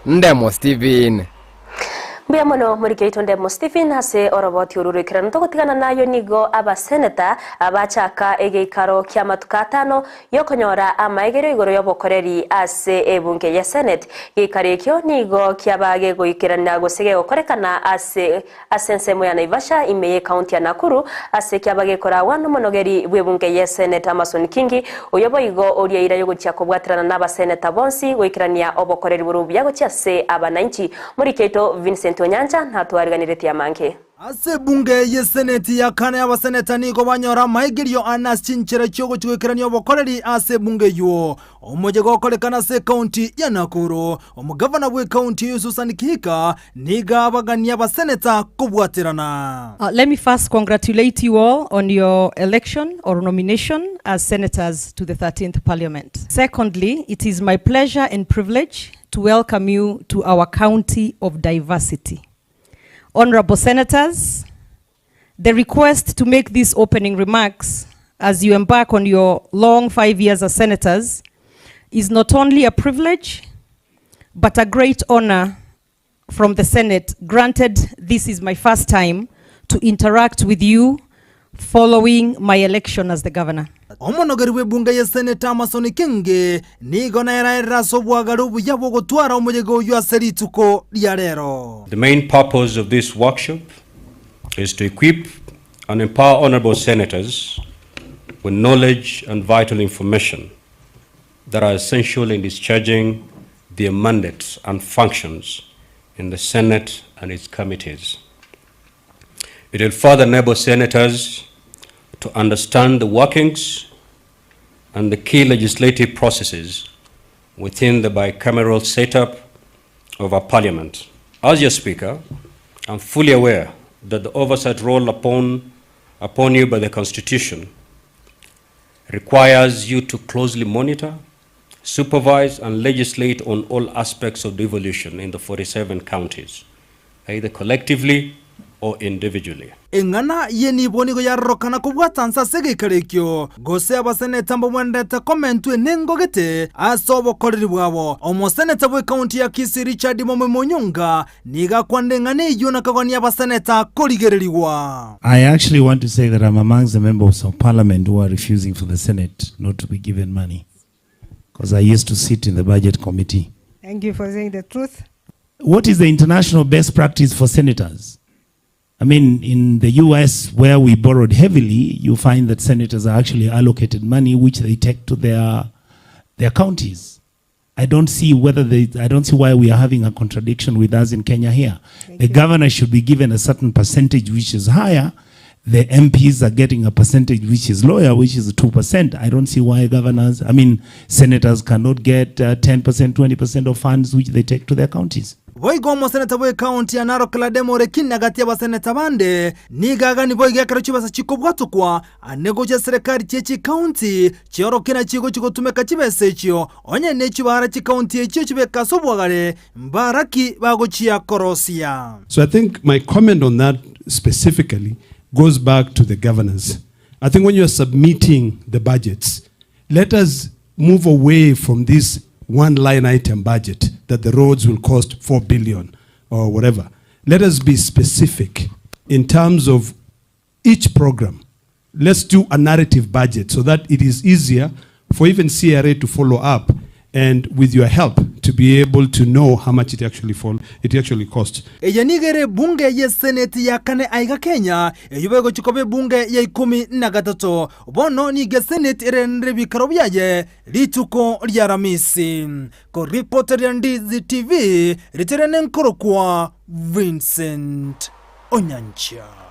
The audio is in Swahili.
Ndemo Steven. Mbia mono murikeito Ndemo Stephen hase oroboti ururikirana togutigana nayo nigo abaseneta abachaka egeikaro kya matukatano yokonyora amaegero igoro yobokoreri ase ebunge ya Senate gikarekyo nigo kyabage goikirana gosege gokorekana ase nsemo ya Naivasha imeye county ya Nakuru ase kyabage kora wano monogeri bwebunge ya Senate Amason Kingi oyoboigo oriaira yogochya kobwatirana n'abaseneta bonsi goikirania obokoreri burubu yagochya se abananchi murikeito Vincent Nyanja ntatuariganirete yamanke ase bunge ye seneti ya kane abaseneta niko banyora maigirio anas chinchere cyogo cywekerania obokoreri ase bunge yo omoje gokorekana se county ya Nakuru omugavana bwe county Susan Kihika niga abagania abaseneta kubwatirana. Let me first congratulate you all on your election or nomination as senators to the 13th parliament. Secondly, it is my pleasure and privilege to welcome you to our county of diversity. Honorable senators, the request to make these opening remarks as you embark on your long 5 years as senators is not only a privilege, but a great honor from the Senate. Granted, this is my first time to interact with you following my election as the governor. Omonogeri we bunge ye Senate Amason Kingi nigo naera sobwagaru buyabo gotwara omujego yo aserituko lyarero. The main purpose of this workshop is to equip and empower honorable senators with knowledge and vital information that are essential in discharging their mandates and functions in the Senate and its committees. It will further enable senators to understand the workings and the key legislative processes within the bicameral setup of our parliament. As your speaker, I'm fully aware that the oversight role upon you by the Constitution requires you to closely monitor, supervise, and legislate on all aspects of devolution in the 47 counties, either collectively or individually. Engana yeni bonigo ya rokana kubwatansa sege karekyo gose abaseneta mbwendeta komentwe nengogete asobo koriri bwabo omoseneta bwe county ya Kisii Richard Momonyonga niga kwandengane yona kagoni abaseneta koligereriwa. I actually want to say that I'm amongst the members of parliament who are refusing for the Senate not to be given money, because I used to sit in the budget committee. Thank you for saying the truth. What is the international best practice for senators? I mean, in the US, where we borrowed heavily, you find that senators are actually allocated money which they take to their counties. I don't see why we are having a contradiction with us in Kenya here. The governor should be given a certain percentage which is higher. The MPs are getting a percentage which is lower, which is 2%. I don't see why senators cannot get 10%, 20% of funds which they take to their counties. Boigo moseneta bwe county ya Narok Lademo rekina gati ya baseneta bande nigaga ni boiga karochi basa chikobwatukwa anegoje serikali chechi county chiorokina chigo chikotumeka chibesechyo onye nechi bahara chi county echo chibeka sobwagare mbaraki bagochia korosia. So I think my comment on that specifically goes back to the governors. I think when you are submitting the budgets, let us move away from this one line item budget that the roads will cost 4 billion or whatever. Let us be specific in terms of each program. Let's do a narrative budget so that it is easier for even CRA to follow up and with your help to be able to know how much it actually costs. Eyanigere bunge ye seneti ya kane aiga Kenya eyubego chikobe bunge ya 13 bono nige seneti erenre bikarobyaye lituko lya Ramisi ko reporter ya Ndizi TV literene nkoro kwa Vincent Onyancha.